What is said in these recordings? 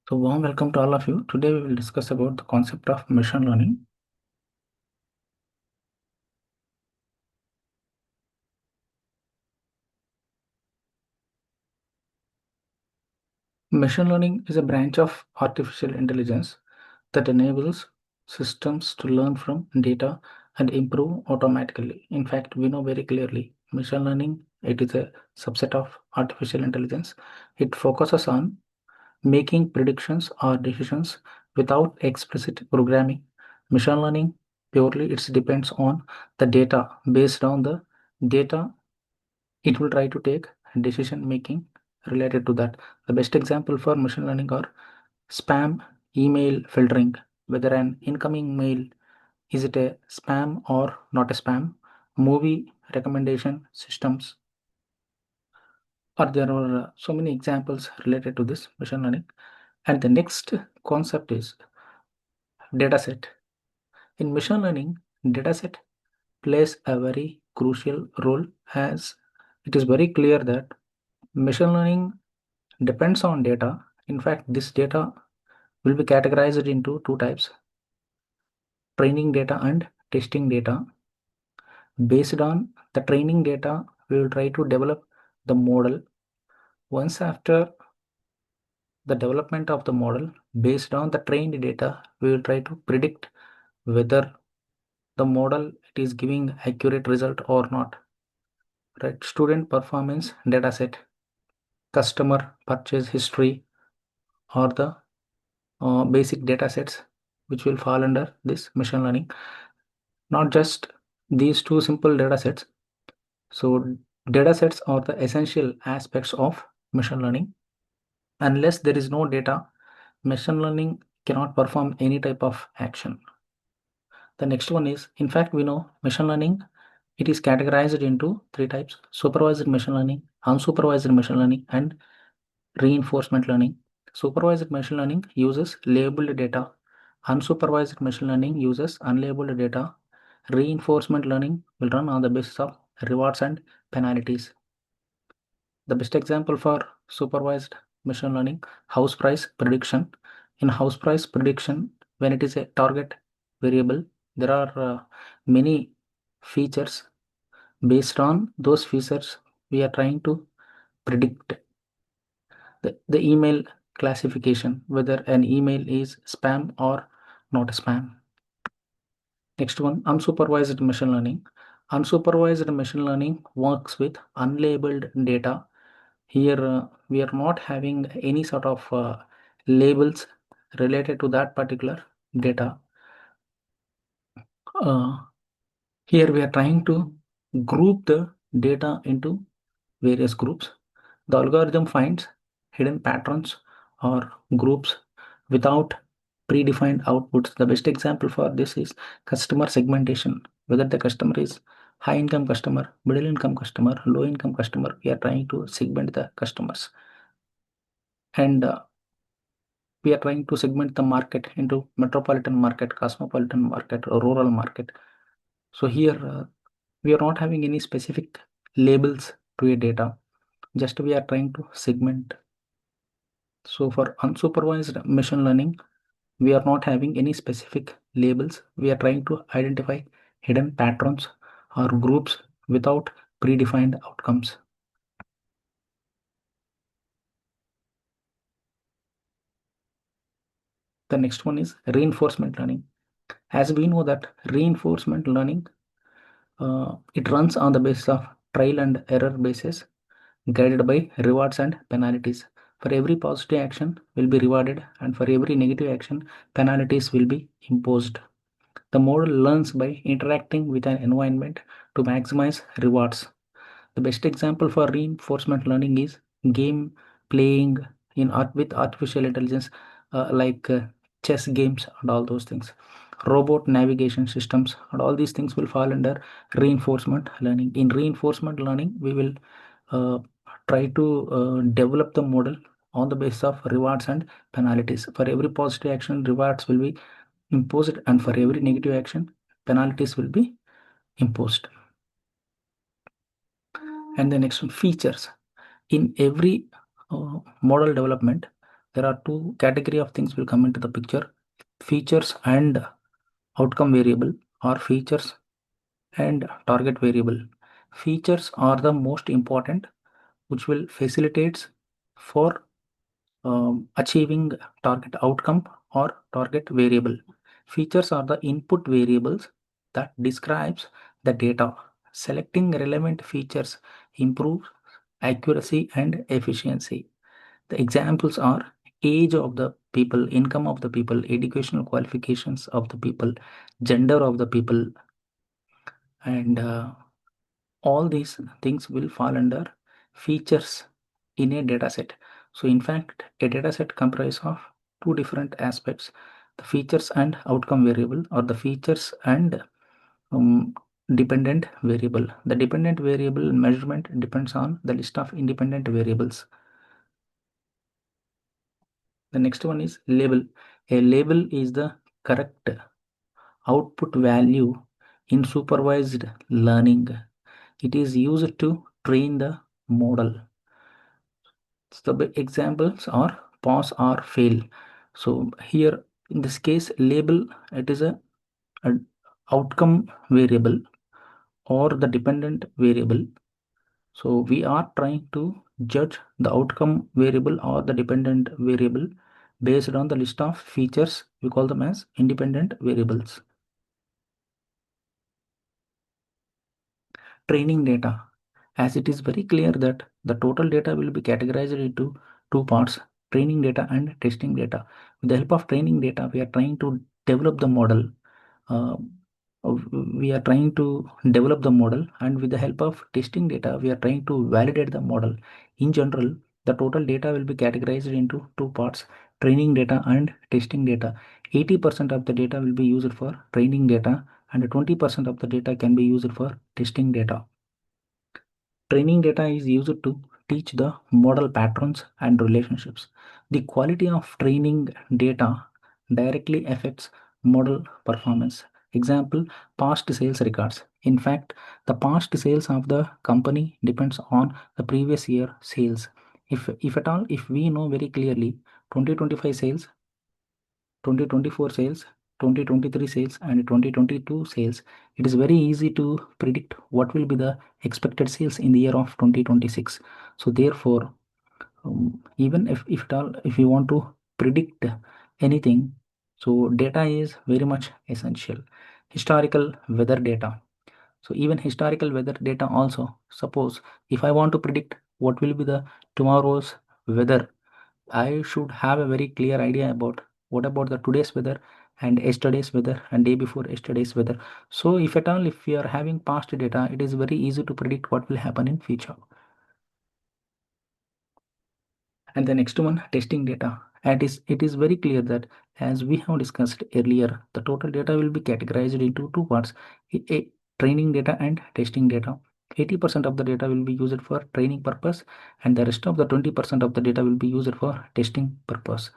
So warm welcome to all of you. Today we will discuss about the concept of machine learning. Machine learning is a branch of artificial intelligence that enables systems to learn from data and improve automatically. In fact, we know very clearly machine learning, it is a subset of artificial intelligence. It focuses on making predictions or decisions without explicit programming. Machine learning purely it depends on the data. Based on the data, it will try to take decision making related to that. The best example for machine learning are spam email filtering, whether an incoming mail is it a spam or not a spam, movie recommendation systems, or there are so many examples related to this machine learning. And the next concept is dataset. In machine learning, dataset plays a very crucial role, as it is very clear that machine learning depends on data. In fact, this data will be categorized into two types: training data and testing data. Based on the training data, we will try to develop the model. Once after the development of the model, based on the trained data, we will try to predict whether the model it is giving accurate result or not. Right? Student performance dataset, customer purchase history, or the basic data sets which will fall under this machine learning. Not just these two simple data sets. So data sets are the essential aspects of machine learning. Unless there is no data, machine learning cannot perform any type of action. The next one is, in fact, we know machine learning, it is categorized into three types: supervised machine learning, unsupervised machine learning, and reinforcement learning. Supervised machine learning uses labeled data. Unsupervised machine learning uses unlabeled data. Reinforcement learning will run on the basis of rewards and penalties. The best example for supervised machine learning, house price prediction. In house price prediction, when it is a target variable, there are many features. Based on those features, we are trying to predict the email classification, whether an email is spam or not spam. Next one, unsupervised machine learning. Unsupervised machine learning works with unlabeled data. Here we are not having any sort of labels related to that particular data. Here we are trying to group the data into various groups. The algorithm finds hidden patterns or groups without predefined outputs. The best example for this is customer segmentation. Whether the customer is high income customer, middle income customer, low income customer, we are trying to segment the customers. And we are trying to segment the market into metropolitan market, cosmopolitan market, or rural market. So here we are not having any specific labels to a data, just we are trying to segment. So for unsupervised machine learning, we are not having any specific labels. We are trying to identify hidden patterns or groups without predefined outcomes. The next one is reinforcement learning. As we know that reinforcement learning, it runs on the basis of trial and error basis, guided by rewards and penalties. For every positive action will be rewarded, and for every negative action, penalties will be imposed. The model learns by interacting with an environment to maximize rewards. The best example for reinforcement learning is game playing in art with artificial intelligence, like chess games and all those things. Robot navigation systems and all these things will fall under reinforcement learning. In reinforcement learning, we will uh, try to develop the model on the basis of rewards and penalties. For every positive action, rewards will be imposed, and for every negative action, penalties will be imposed. And the next one, features. In every model development, there are two category of things will come into the picture: features and outcome variable, or features and target variable. Features are the most important, which will facilitates for achieving target outcome or target variable. Features are the input variables that describes the data. Selecting relevant features improves accuracy and efficiency. The examples are age of the people, income of the people, educational qualifications of the people, gender of the people, and all these things will fall under features in a data set. So in fact, a data set comprises of two different aspects: the features and outcome variable, or the features and um, dependent variable. The dependent variable measurement depends on the list of independent variables. The next one is label. A label is the correct output value in supervised learning. It is used to train the model. So the examples are pass or fail. So here in this case, label, it is a outcome variable or the dependent variable. So we are trying to judge the outcome variable or the dependent variable based on the list of features. We call them as independent variables. Training data, as it is very clear that the total data will be categorized into two parts: training data and testing data. With the help of training data, we are trying to develop the model. Uh, we are trying to develop the model, and with the help of testing data, we are trying to validate the model. In general, the total data will be categorized into two parts: training data and testing data. 80% of the data will be used for training data, and 20% of the data can be used for testing data. Training data is used to teach the model patterns and relationships. The quality of training data directly affects model performance. Example, past sales records. In fact, the past sales of the company depends on the previous year sales. If at all, if we know very clearly 2025 sales, 2024 sales, 2023 sales, and 2022 sales, it is very easy to predict what will be the expected sales in the year of 2026. So therefore, even if at all, if you want to predict anything, so data is very much essential. Historical weather data. So even historical weather data also, suppose if I want to predict what will be the tomorrow's weather, I should have a very clear idea about what about the today's weather and yesterday's weather and day before yesterday's weather. So if at all, if we are having past data, it is very easy to predict what will happen in future. And the next one, testing data. And it is very clear that, as we have discussed earlier, the total data will be categorized into two parts: training data and testing data. 80% of the data will be used for training purpose, and the rest of the 20% of the data will be used for testing purpose.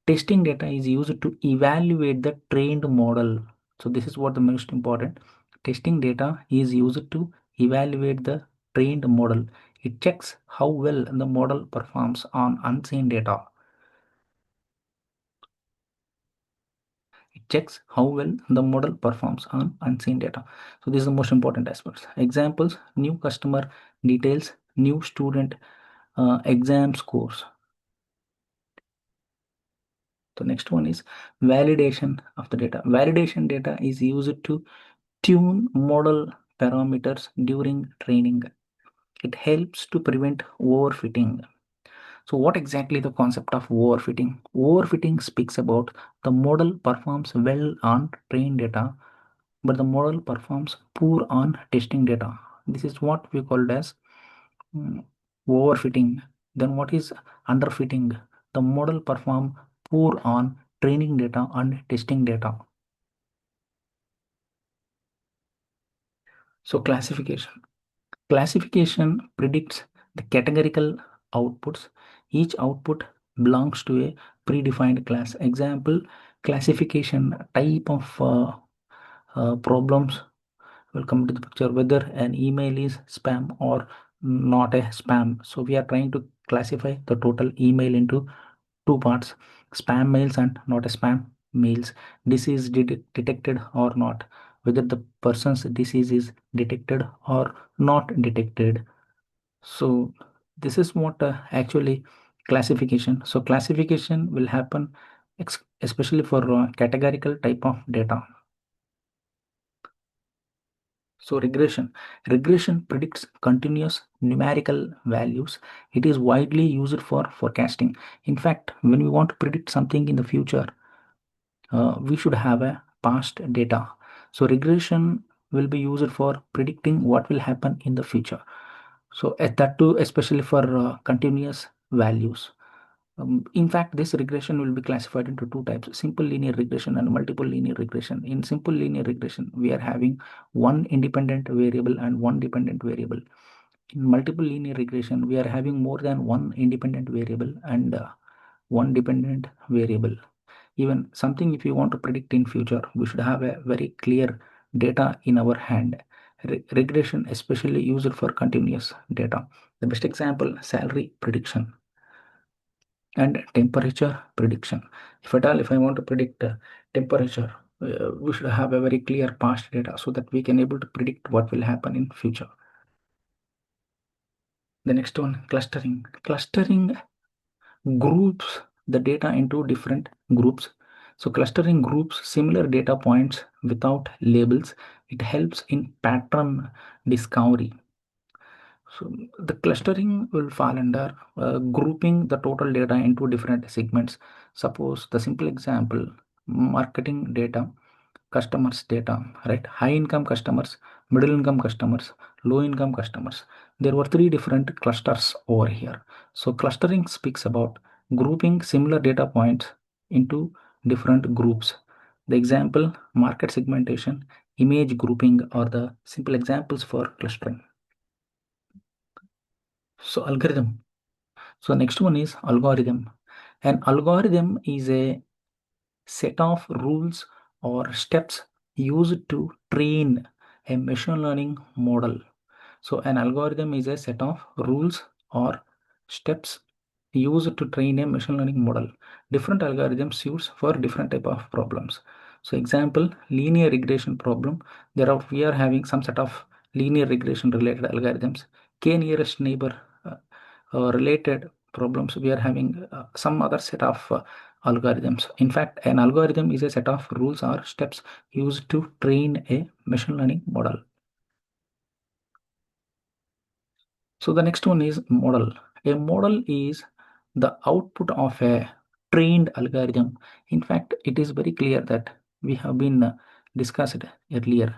Testing data is used to evaluate the trained model. So this is what the most important. Testing data is used to evaluate the trained model. It checks how well the model performs on unseen data. It checks how well the model performs on unseen data. So this is the most important aspects. Examples: new customer details, new student exam scores. The next one is validation of the data. Validation data is used to tune model parameters during training. It helps to prevent overfitting. So what exactly the concept of overfitting? Overfitting speaks about the model performs well on trained data, but the model performs poor on testing data. This is what we called as overfitting. Then what is underfitting? The model perform poor on training data and testing data. So classification. Classification predicts the categorical outputs. Each output belongs to a predefined class. Example, classification type of problems will come to the picture, whether an email is spam or not a spam. So we are trying to classify the total email into two parts: spam mails and not a spam mails, disease detected or not, whether the person's disease is detected or not detected. So this is what actually classification. So classification will happen especially for categorical type of data. So regression predicts continuous numerical values. It is widely used for forecasting. In fact, when we want to predict something in the future, we should have a past data. So regression will be used for predicting what will happen in the future. So at that too, especially for continuous values. In fact, this regression will be classified into two types: simple linear regression and multiple linear regression. In simple linear regression, we are having one independent variable and one dependent variable. In multiple linear regression, we are having more than one independent variable and one dependent variable. Even something, if you want to predict in future, we should have a very clear data in our hand. Regression especially used for continuous data. The best example: salary prediction and temperature prediction. If at all, if I want to predict temperature, we should have a very clear past data so that we can able to predict what will happen in future. The next one, clustering. Clustering groups the data into different groups. So clustering groups similar data points without labels. It helps in pattern discovery. So the clustering will fall under grouping the total data into different segments. Suppose the simple example, marketing data, customers data, right? High income customers, middle income customers, low income customers. There were three different clusters over here. So clustering speaks about grouping similar data points into different groups. The example, market segmentation, image grouping are the simple examples for clustering. So algorithm. So next one is algorithm. An algorithm is a set of rules or steps used to train a machine learning model. So an algorithm is a set of rules or steps used to train a machine learning model. Different algorithms used for different type of problems. So example, linear regression problem. We are having some set of linear regression related algorithms. K nearest neighbor related problems. We are having some other set of algorithms. In fact, an algorithm is a set of rules or steps used to train a machine learning model. So the next one is model. A model is the output of a trained algorithm. In fact, it is very clear that we have been discussed earlier.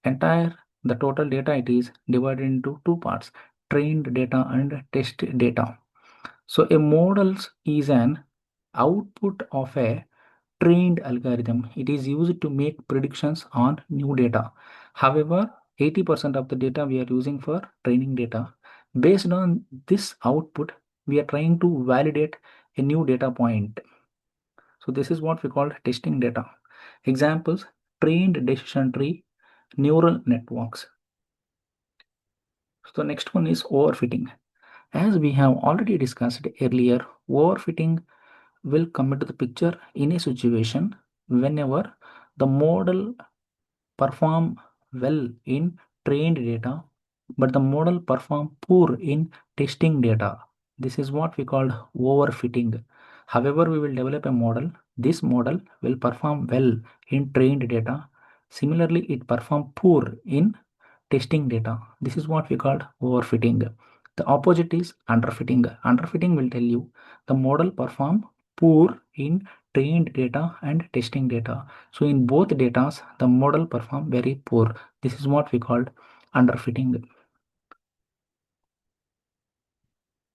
Entire the total data, it is divided into two parts: trained data and test data. So a model is an output of a trained algorithm. It is used to make predictions on new data. However, 80% of the data we are using for training data. Based on this output, we are trying to validate a new data point. So this is what we call testing data. Examples: trained decision tree, neural networks. So the next one is overfitting. As we have already discussed earlier, overfitting will come into the picture in a situation whenever the model perform well in trained data, but the model perform poor in testing data. This is what we call overfitting. However, we will develop a model. This model will perform well in trained data. Similarly, it perform poor in testing data. This is what we call overfitting. The opposite is underfitting. Underfitting will tell you the model perform poor in trained data and testing data. So in both datas, the model perform very poor. This is what we called underfitting.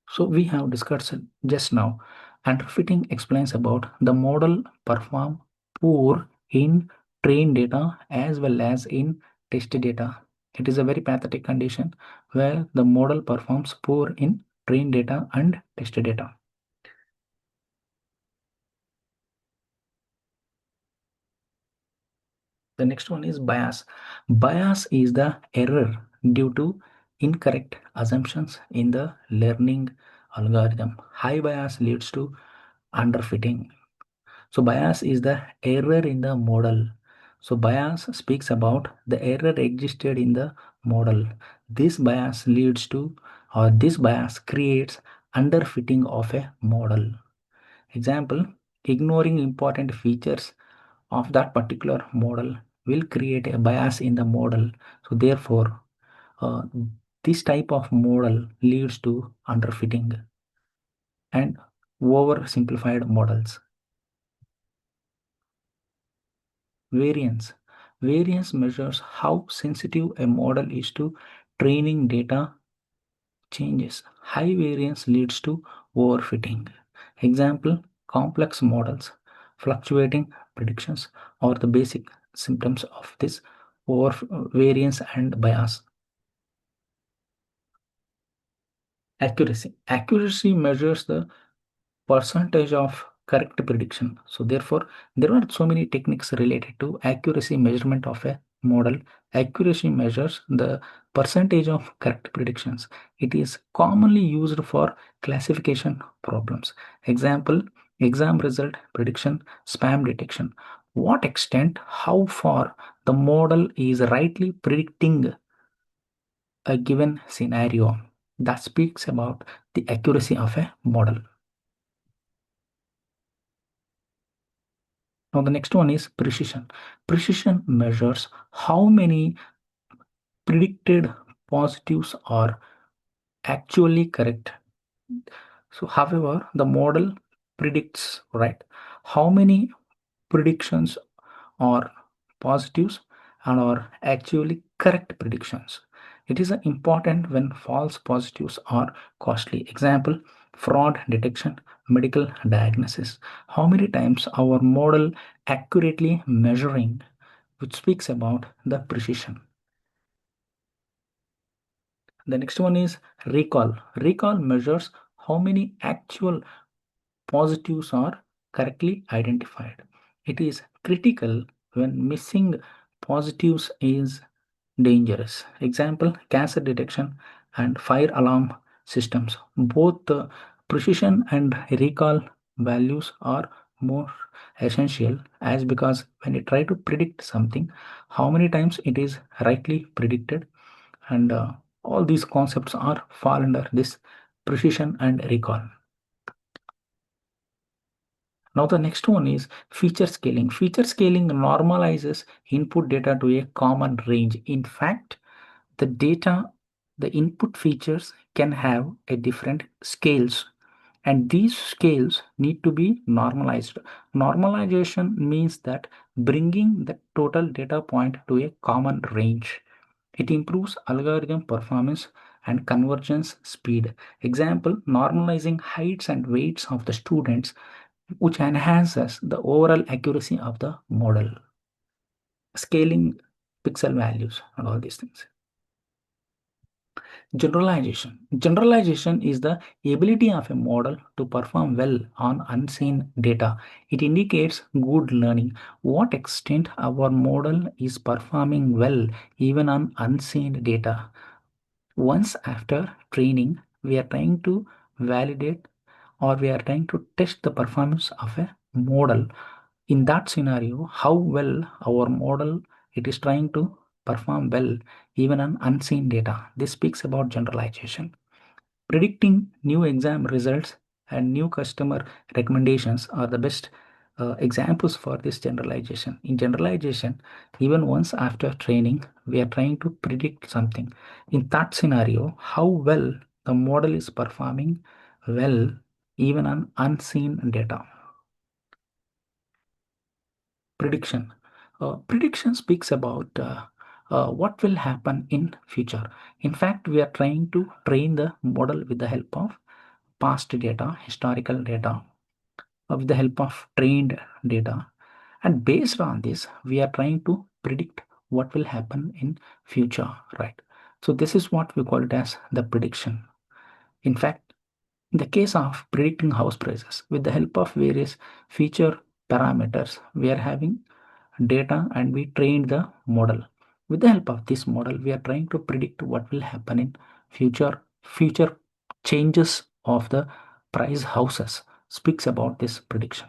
So we have discussed just now. Underfitting explains about the model perform poor in trained data as well as in test data. It is a very pathetic condition where the model performs poor in trained data and test data. The next one is bias. Bias is the error due to incorrect assumptions in the learning algorithm. High bias leads to underfitting. So bias is the error in the model. So bias speaks about the error existed in the model. This bias leads to, or this bias creates underfitting of a model. Example, ignoring important features of that particular model will create a bias in the model. So therefore, uh, this type of model leads to underfitting and oversimplified models. Variance. Variance measures how sensitive a model is to training data changes. High variance leads to overfitting. Example, complex models, fluctuating predictions, or the basic symptoms of this over variance and bias. Accuracy. Accuracy measures the percentage of correct prediction. So therefore, there are so many techniques related to accuracy measurement of a model. Accuracy measures the percentage of correct predictions. It is commonly used for classification problems. Example, exam result prediction, spam detection. What extent, how far the model is rightly predicting a given scenario. That speaks about the accuracy of a model. Now the next one is precision. Precision measures how many predicted positives are actually correct. So however, the model predicts, right, how many predictions are positives and are actually correct predictions. It is important when false positives are costly. Example, fraud detection, medical diagnosis. How many times our model accurately measuring, which speaks about the precision. The next one is recall. Recall measures how many actual positives are correctly identified. It is critical when missing positives is dangerous. Example, cancer detection and fire alarm systems. Both the precision and recall values are more essential as because when you try to predict something, how many times it is rightly predicted, and all these concepts are fall under this precision and recall. Now the next one is feature scaling. Feature scaling normalizes input data to a common range. In fact, the data, the input features can have a different scales, and these scales need to be normalized. Normalization means that bringing the total data point to a common range. It improves algorithm performance and convergence speed. Example, normalizing heights and weights of the students, which enhances the overall accuracy of the model. Scaling pixel values and all these things. Generalization. Generalization is the ability of a model to perform well on unseen data. It indicates good learning. What extent our model is performing well even on unseen data. Once after training, we are trying to validate or we are trying to test the performance of a model. In that scenario, how well our model it is trying to perform well even on unseen data. This speaks about generalization. Predicting new exam results and new customer recommendations are the best examples for this generalization. In generalization, even once after training, we are trying to predict something. In that scenario, how well the model is performing well even on unseen data. Prediction. Prediction speaks about what will happen in future. In fact, we are trying to train the model with the help of past data, historical data, with the help of trained data. And based on this, we are trying to predict what will happen in future, right? So this is what we call it as the prediction. In fact, in the case of predicting house prices, with the help of various feature parameters, we are having data and we trained the model. With the help of this model, we are trying to predict what will happen in future changes of the price houses. speaks about this prediction.